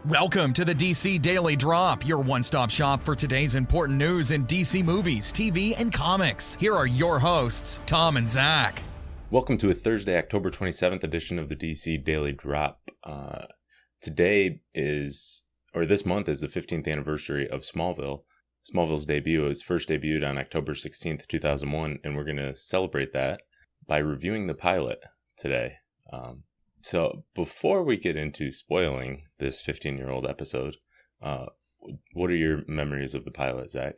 Welcome to the DC Daily Drop, your one-stop shop for today's important news in DC movies, TV, and comics. Here are your hosts, Tom and Zach. Welcome to a Thursday, October 27th edition of the DC Daily Drop. This month is the 15th anniversary of Smallville. Smallville's debut was first debuted on October 16th, 2001, and we're going to celebrate that by reviewing the pilot today. So before we get into spoiling this 15-year-old episode, what are your memories of the pilot, Zach?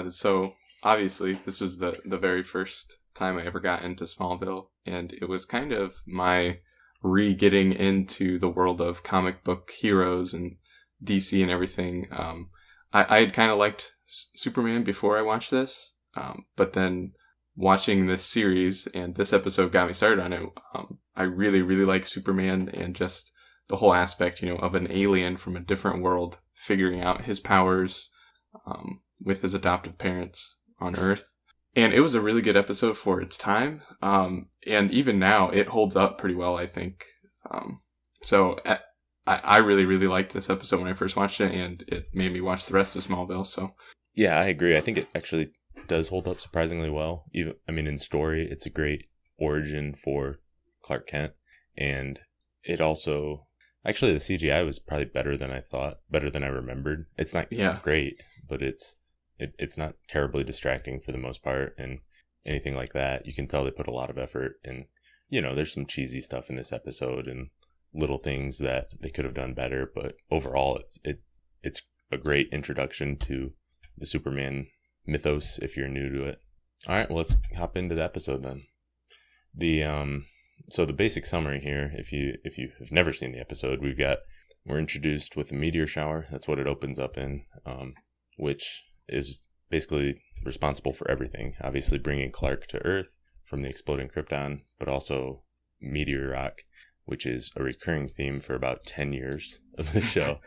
So obviously this was the very first time I ever got into Smallville, and it was kind of my re-getting into the world of comic book heroes and DC and everything. I had kind of liked Superman before I watched this, but then watching this series and this episode got me started on it. I really, really like Superman and just the whole aspect, of an alien from a different world figuring out his powers with his adoptive parents on Earth. And it was a really good episode for its time. And even now, it holds up pretty well, I think. So I really, really liked this episode when I first watched it, and it made me watch the rest of Smallville. So yeah, I agree. I think it actually does hold up surprisingly well. In story, it's a great origin for Clark Kent, and it also, actually the CGI was probably better than I thought, better than I remembered. It's not great, but it's not terribly distracting for the most part, and anything like that. You can tell they put a lot of effort, and there's some cheesy stuff in this episode and little things that they could have done better, but overall it's a great introduction to the Superman mythos if you're new to it. All right, well, let's hop into the episode then. So the basic summary here, if you have never seen the episode, we're introduced with a meteor shower. That's what it opens up in, which is basically responsible for everything. Obviously bringing Clark to Earth from the exploding Krypton, but also meteor rock, which is a recurring theme for about 10 years of the show.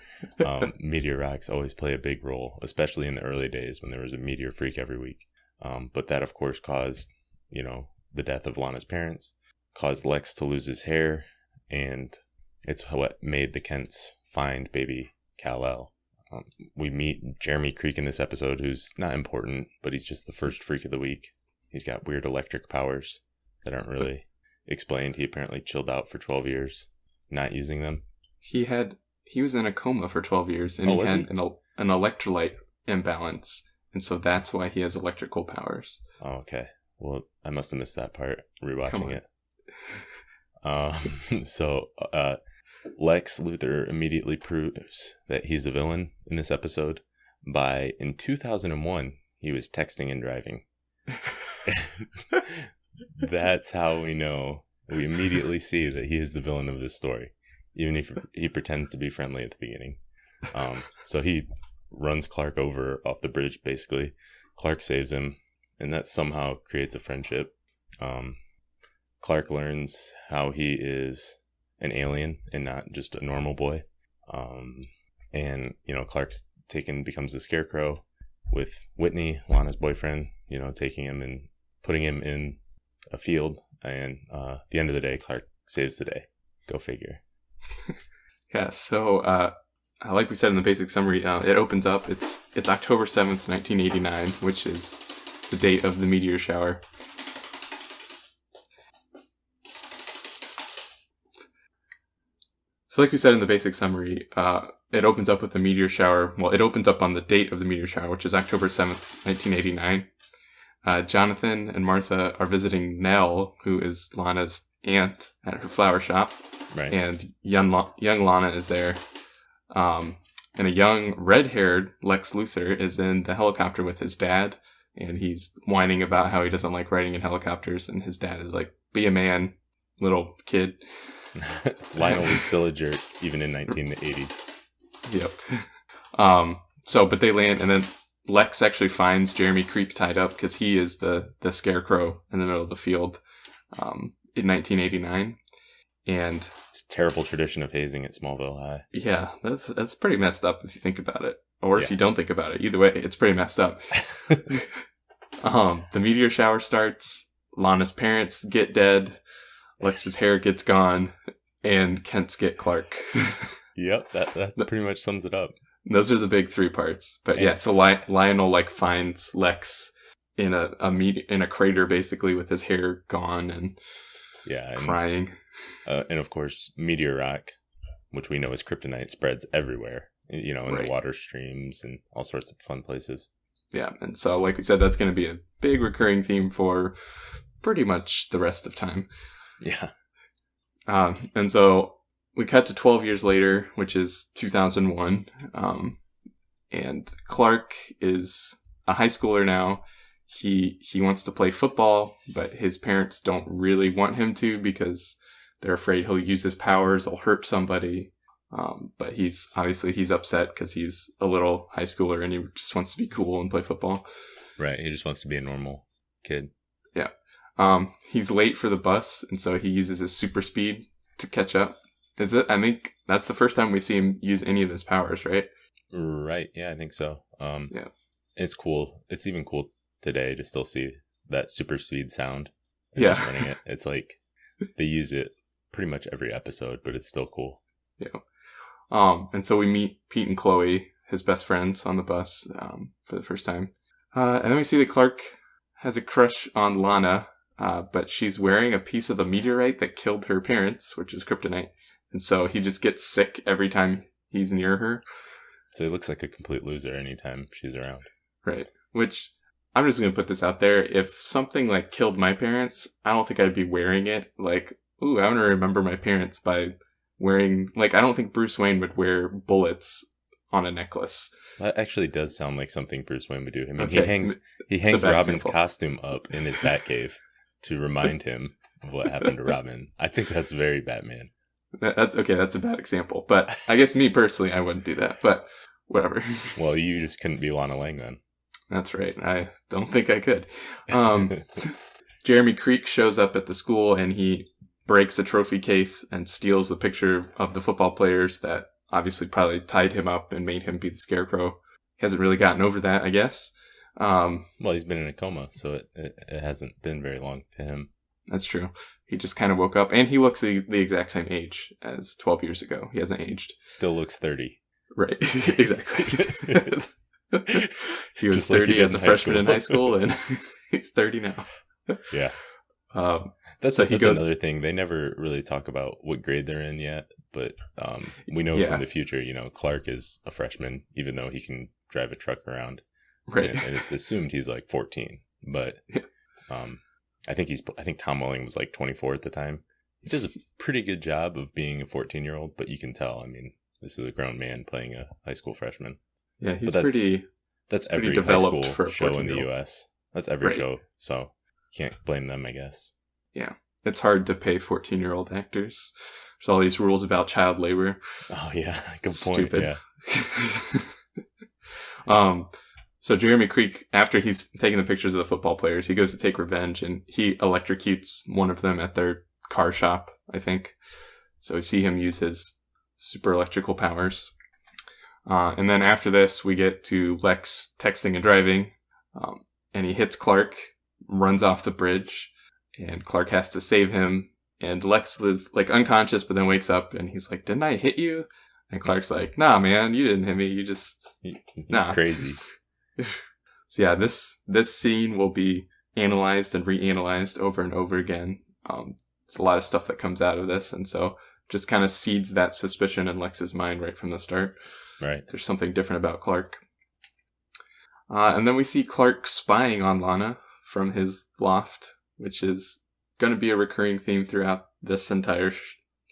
Meteor rocks always play a big role, especially in the early days when there was a meteor freak every week. But that, of course, caused, the death of Lana's parents, caused Lex to lose his hair, and it's what made the Kents find baby Kal-El. We meet Jeremy Creek in this episode, who's not important, but he's just the first freak of the week. He's got weird electric powers that aren't really explained. He apparently chilled out for 12 years, not using them. He was in a coma for 12 years, and he had an electrolyte imbalance, and so that's why he has electrical powers. Oh, okay. Well, I must have missed that part rewatching it. So Lex Luthor immediately proves that he's a villain in this episode by, in 2001, he was texting and driving. That's how we immediately see that he is the villain of this story, even if he pretends to be friendly at the beginning. So he runs Clark over off the bridge, basically. Clark saves him, and that somehow creates a friendship. Clark learns how he is an alien and not just a normal boy. And Clark's becomes the Scarecrow with Whitney, Lana's boyfriend, taking him and putting him in a field, and at the end of the day, Clark saves the day. Go figure. Yeah, so like we said in the basic summary, it opens up. It's October 7th, 1989, which is the date of the meteor shower. So like we said in the basic summary, it opens up with a meteor shower. Well, it opens up on the date of the meteor shower, which is October 7th, 1989. Jonathan and Martha are visiting Nell, who is Lana's aunt, at her flower shop. Right. And young Lana is there. And a young red-haired Lex Luthor is in the helicopter with his dad, and he's whining about how he doesn't like riding in helicopters, and his dad is like, be a man, little kid. Lionel was still a jerk, even in 1980s. Yep. But they land, and then Lex actually finds Jeremy Creek tied up because he is the Scarecrow in the middle of the field in 1989. And it's a terrible tradition of hazing at Smallville High. Yeah, that's pretty messed up if you think about it. Or if you don't think about it. Either way, it's pretty messed up. The meteor shower starts. Lana's parents get dead. Lex's hair gets gone. And Kent's get Clark. Yep, that pretty much sums it up. Those are the big three parts. But yeah, so Lionel like finds Lex in a crater basically with his hair gone and crying. And of course, meteor rock, which we know is kryptonite, spreads everywhere. In the water streams and all sorts of fun places. Yeah, and so like we said, that's going to be a big recurring theme for pretty much the rest of time. Yeah. And so we cut to 12 years later, which is 2001. And Clark is a high schooler now. He wants to play football, but his parents don't really want him to because they're afraid he'll use his powers, he'll hurt somebody. But he's upset because he's a little high schooler and he just wants to be cool and play football. Right. He just wants to be a normal kid. Yeah. He's late for the bus, and so he uses his super speed to catch up. I think that's the first time we see him use any of his powers, right? Right. Yeah, I think so. Yeah. It's cool. It's even cool today to still see that super speed sound. Yeah. Just running it. It's like they use it pretty much every episode, but it's still cool. Yeah. And so we meet Pete and Chloe, his best friends, on the bus for the first time. And then we see that Clark has a crush on Lana, but she's wearing a piece of the meteorite that killed her parents, which is kryptonite. And so he just gets sick every time he's near her. So he looks like a complete loser anytime she's around. Right. Which, I'm just going to put this out there. If something like killed my parents, I don't think I'd be wearing it. Like, ooh, I want to remember my parents by wearing, like, I don't think Bruce Wayne would wear bullets on a necklace. That actually does sound like something Bruce Wayne would do. I mean, okay. he hangs Robin's costume up in his Batcave to remind him of what happened to Robin. I think that's very Batman. That's okay. That's a bad example, but I guess me personally, I wouldn't do that. But whatever. Well, you just couldn't be Lana Lang then. That's right. I don't think I could. Jeremy Creek shows up at the school and he breaks a trophy case and steals the picture of the football players that obviously probably tied him up and made him be the Scarecrow. He hasn't really gotten over that, I guess. Well, he's been in a coma, so it hasn't been very long to him. That's true. He just kind of woke up, and he looks the exact same age as 12 years ago. He hasn't aged. Still looks 30. Right, exactly. He was 30 as a freshman in high school, and he's 30 now. Yeah. That's another thing. They never really talk about what grade they're in yet, but we know from the future, Clark is a freshman, even though he can drive a truck around. Right. And it's assumed he's like 14, but I think Tom Welling was like 24 at the time. He does a pretty good job of being a 14-year-old, but you can tell, I mean, this is a grown man playing a high school freshman. Yeah, he's that's every high school show in the US. That's every show, so can't blame them, I guess. Yeah. It's hard to pay 14-year-old actors. There's all these rules about child labor. Oh, yeah. Good point. Stupid. Yeah. So Jeremy Creek, after he's taking the pictures of the football players, he goes to take revenge, and he electrocutes one of them at their car shop, I think. So we see him use his super electrical powers. And then after this, we get to Lex texting and driving, and he hits Clark, runs off the bridge, and Clark has to save him. And Lex is like unconscious, but then wakes up, and he's like, "Didn't I hit you?" And Clark's like, "Nah, man, you didn't hit me. You just nah." Crazy. So yeah, this scene will be analyzed and reanalyzed over and over again. There's a lot of stuff that comes out of this, and so just kind of seeds that suspicion in Lex's mind right from the start. Right. There's something different about Clark. And then we see Clark spying on Lana from his loft, which is going to be a recurring theme throughout this entire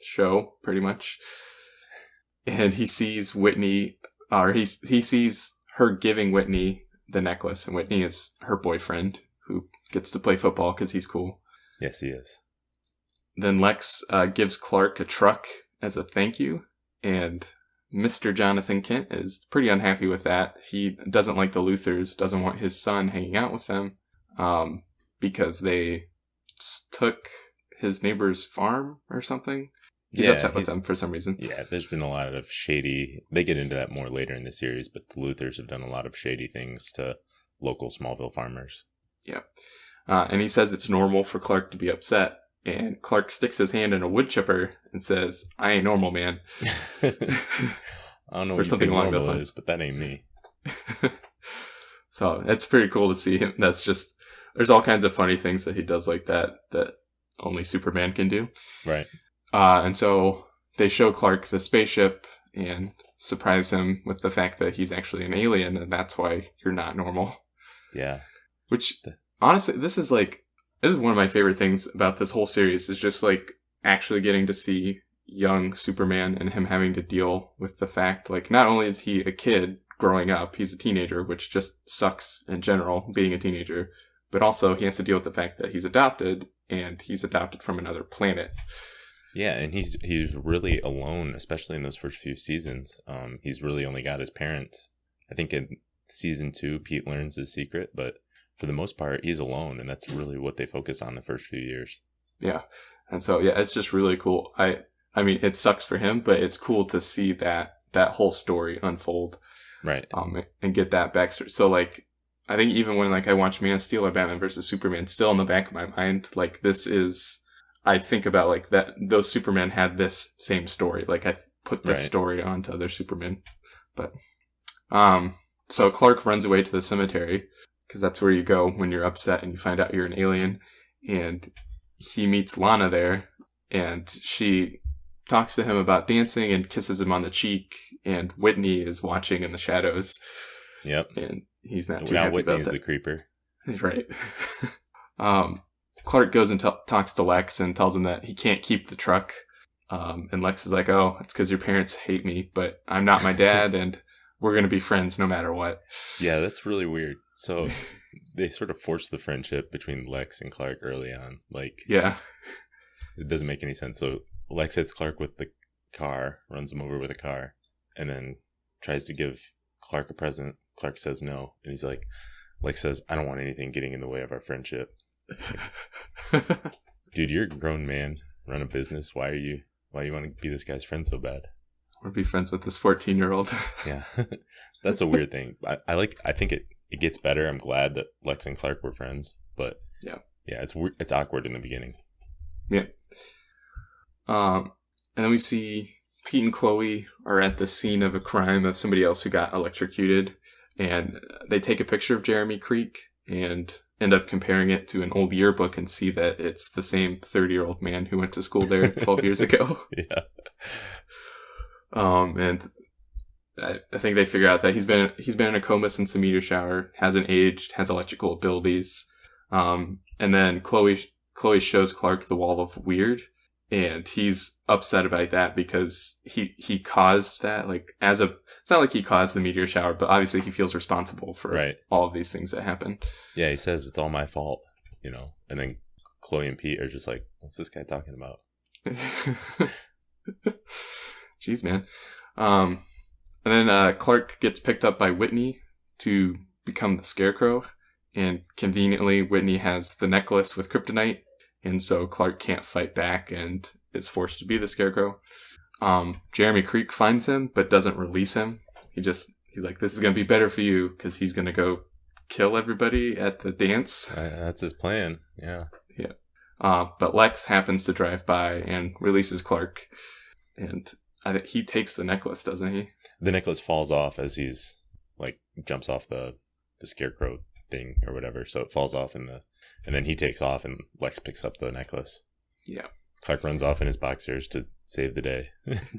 show, pretty much. And he sees Whitney, or he sees her giving Whitney the necklace, and Whitney is her boyfriend who gets to play football because he's cool. Yes, he is. Then Lex gives Clark a truck as a thank you, and Mr. Jonathan Kent is pretty unhappy with that. He doesn't like the Luthors, doesn't want his son hanging out with them, because they took his neighbor's farm or something. He's upset with them for some reason. Yeah, there's been a lot of shady... They get into that more later in the series, but the Luthors have done a lot of shady things to local Smallville farmers. Yeah. And he says it's normal for Clark to be upset and Clark sticks his hand in a wood chipper and says, "I ain't normal, man." I don't know Or what something you think along those normal lines. is, but that ain't me. So it's pretty cool to see him. That's just, there's all kinds of funny things that he does like that only Superman can do. Right. And so they show Clark the spaceship and surprise him with the fact that he's actually an alien, and that's why you're not normal. Yeah. Which, honestly, this is one of my favorite things about this whole series, is just like actually getting to see young Superman and him having to deal with the fact, like, not only is he a kid growing up, he's a teenager, which just sucks in general, being a teenager, but also he has to deal with the fact that he's adopted, and he's adopted from another planet. Yeah, and he's really alone, especially in those first few seasons. He's really only got his parents. I think in season 2, Pete learns his secret, but for the most part, he's alone, and that's really what they focus on the first few years. Yeah, and so, yeah, it's just really cool. I mean, it sucks for him, but it's cool to see that whole story unfold. Right. And get that backstory. So, like, I think even when, like, I watch Man of Steel or Batman vs. Superman, still in the back of my mind, like, I think about, like, that those Supermen had this same story. Like, I put this story onto other Supermen. But, so Clark runs away to the cemetery, because that's where you go when you're upset and you find out you're an alien. And he meets Lana there, and she talks to him about dancing and kisses him on the cheek, and Whitney is watching in the shadows. Yep. And he's not too now happy Whitney about is that. the creeper. Right. Clark goes and talks to Lex and tells him that he can't keep the truck. And Lex is like, "Oh, it's because your parents hate me, but I'm not my dad, and we're going to be friends no matter what." Yeah, that's really weird. So they sort of force the friendship between Lex and Clark early on. Like, Yeah. it doesn't make any sense. So Lex hits Clark with the car, runs him over with a car, and then tries to give Clark a present. Clark says no, and he's like, Lex says, "I don't want anything getting in the way of our friendship." Dude, you're a grown man, run a business. Why you want to be this guy's friend so bad? Or be friends with this 14-year-old. Yeah, that's a weird thing. I think it gets better. I'm glad that Lex and Clark were friends, but yeah, it's awkward in the beginning. Yeah. And then we see Pete and Chloe are at the scene of a crime of somebody else who got electrocuted, and they take a picture of Jeremy Creek and end up comparing it to an old yearbook and see that it's the same 30-year-old man who went to school there 12 years ago. Yeah. And I think they figure out that he's been in a coma since the meteor shower, hasn't aged, has electrical abilities. And then Chloe shows Clark the wall of weird, and he's upset about that because he caused that. Like, it's not like he caused the meteor shower, but obviously he feels responsible for all of these things that happen. Yeah, he says it's all my fault, and then Chloe and Pete are just like, "What's this guy talking about?" Jeez, man. And then Clark gets picked up by Whitney to become the Scarecrow, and conveniently Whitney has the necklace with kryptonite, and so Clark can't fight back and is forced to be the Scarecrow. Jeremy Creek finds him but doesn't release him. He's like, "This is going to be better for you," because he's going to go kill everybody at the dance. That's his plan. Yeah. But Lex happens to drive by and releases Clark, and I think he takes the necklace, doesn't he? The necklace falls off as he's like jumps off the Scarecrow thing or whatever, so it falls off and then he takes off and Lex picks up the necklace. Yeah. Clark runs off in his boxers to save the day.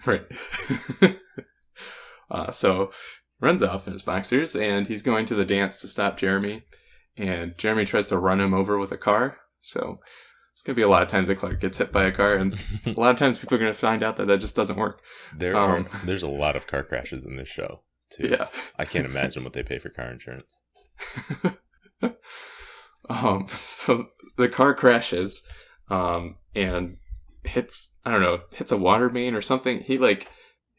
Right. So runs off in his boxers, and he's going to the dance to stop Jeremy, and Jeremy tries to run him over with a car. So it's going to be a lot of times that Clark gets hit by a car, and a lot of times people are going to find out that just doesn't work. There's a lot of car crashes in this show too. Yeah. I can't imagine what they pay for car insurance. So the car crashes, and hits a water main or something. He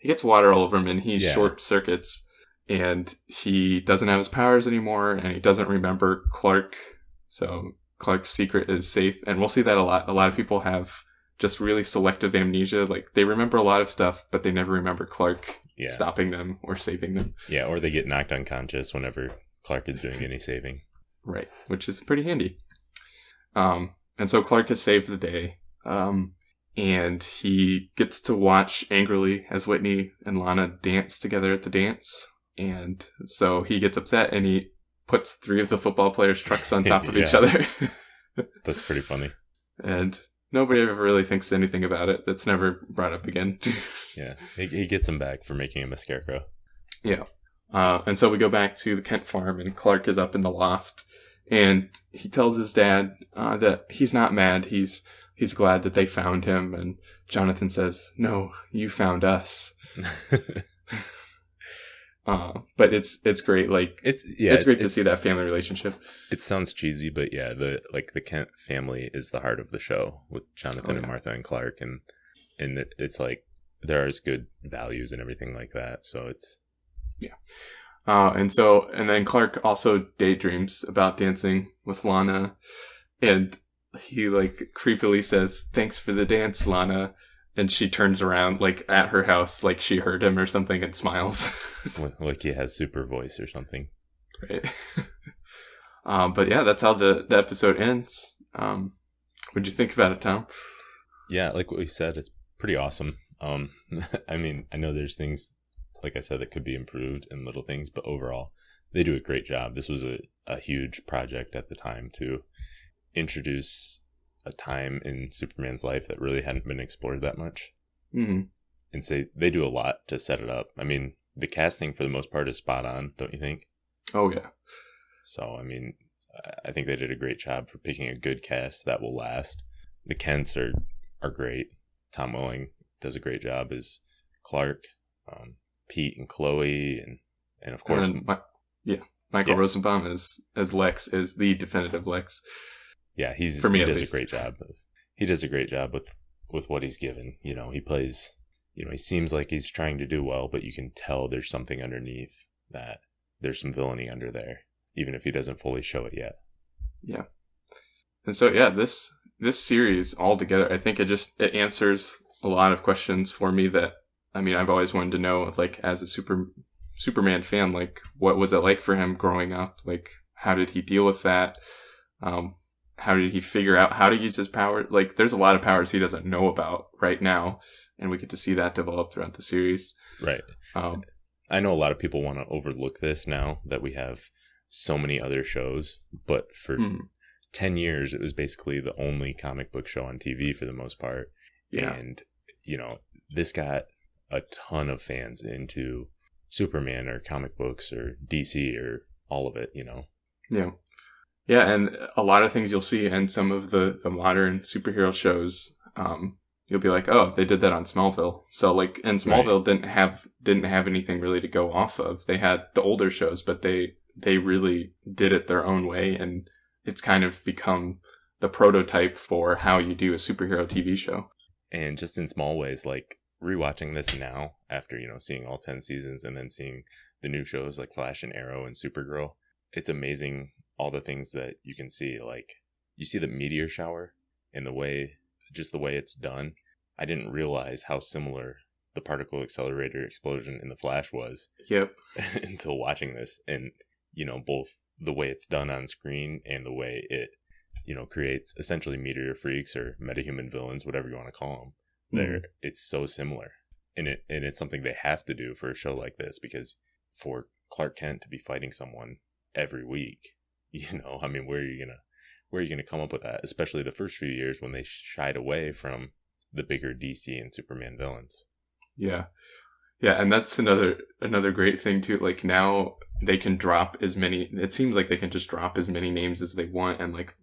gets water all over him, and he short circuits, and he doesn't have his powers anymore, and he doesn't remember Clark. So Clark's secret is safe, and we'll see that a lot. A lot of people have just really selective amnesia. Like, they remember a lot of stuff, but they never remember Clark stopping them or saving them. Yeah, or they get knocked unconscious whenever Clark is doing any saving. Right, which is pretty handy. And so Clark has saved the day. And he gets to watch angrily as Whitney and Lana dance together at the dance. And so he gets upset and he puts 3 of the football players' trucks on top of each other. That's pretty funny. And nobody ever really thinks anything about it. That's never brought up again. Yeah, he gets him back for making him a scarecrow. Yeah. And so we go back to the Kent farm, and Clark is up in the loft. And he tells his dad that he's not mad. He's glad that they found him. And Jonathan says, "No, you found us." But it's great. Like it's great to see that family relationship. It sounds cheesy, but yeah, the Kent family is the heart of the show with Jonathan and Martha and Clark, and it's like there is good values and everything like that. So it's and then Clark also daydreams about dancing with Lana, and he like creepily says, "Thanks for the dance, Lana." And she turns around, like, at her house, like she heard him or something, and smiles. Like he has super voice or something. Right. But yeah, that's how the episode ends. What'd you think about it, Tom? Yeah, like what we said, it's pretty awesome. I mean, I know there's things, like I said, that could be improved and little things, but overall, they do a great job. This was a huge project at the time to introduce a time in Superman's life that really hadn't been explored that much. Mm-hmm. And say they do a lot to set it up. I mean, the casting for the most part is spot on, don't you think? Oh, yeah. So, I mean, I think they did a great job for picking a good cast that will last. The Kents are great. Tom Welling does a great job as Clark. Pete and Chloe, and of course... Michael Rosenbaum as Lex is the definitive Lex. Yeah, he does a great job. He does a great job with what he's given. You know, he plays, he seems like he's trying to do well, but you can tell there's something underneath, that there's some villainy under there, even if he doesn't fully show it yet. Yeah. And so, yeah, this series altogether, I think it answers a lot of questions for me that, I mean, I've always wanted to know, like, as a Superman fan, like, what was it like for him growing up? Like, how did he deal with that? How did he figure out how to use his power? Like, there's a lot of powers he doesn't know about right now, and we get to see that develop throughout the series. Right. I know a lot of people want to overlook this now that we have so many other shows, but for 10 years, it was basically the only comic book show on TV for the most part. Yeah. And, this got a ton of fans into Superman or comic books or DC or all of it, Yeah. Yeah, and a lot of things you'll see in some of the modern superhero shows, you'll be like, oh, they did that on Smallville. So, like, and Smallville didn't have anything really to go off of. They had the older shows, but they really did it their own way, and it's kind of become the prototype for how you do a superhero TV show. And just in small ways, like rewatching this now after, seeing all 10 seasons and then seeing the new shows like Flash and Arrow and Supergirl, it's amazing all the things that you can see. Like, you see the meteor shower and the way it's done. I didn't realize how similar the particle accelerator explosion in the Flash was. Yep. Until watching this. And, both the way it's done on screen and the way it, creates essentially meteor freaks or metahuman villains, whatever you want to call them. It's so similar. And it's something they have to do for a show like this, because for Clark Kent to be fighting someone every week, I mean, where are you gonna come up with that? Especially the first few years when they shied away from the bigger DC and Superman villains. Yeah, and that's another great thing too. Like, now they can drop as many. It seems like they can just drop as many names as they want and like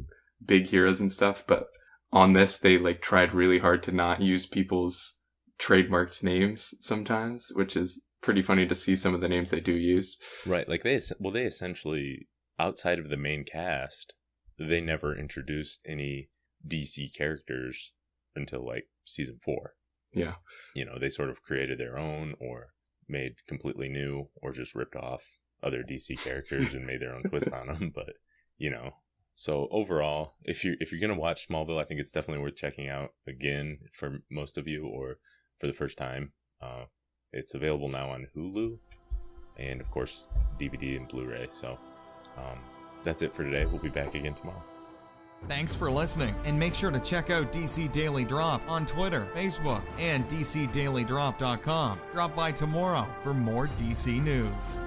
big heroes and stuff. But on this, they like tried really hard to not use people's trademarked names sometimes, which is pretty funny to see some of the names they do use. Right, like they essentially, outside of the main cast, they never introduced any DC characters until like season 4. Yeah. They sort of created their own or made completely new or just ripped off other DC characters and made their own twist on them. But, so overall, if you're going to watch Smallville, I think it's definitely worth checking out again for most of you, or for the first time. It's available now on Hulu and, of course, DVD and Blu-ray. So that's it for today. We'll be back again tomorrow. Thanks for listening, and make sure to check out DC Daily Drop on Twitter, Facebook, and DCDailyDrop.com. Drop by tomorrow for more DC news.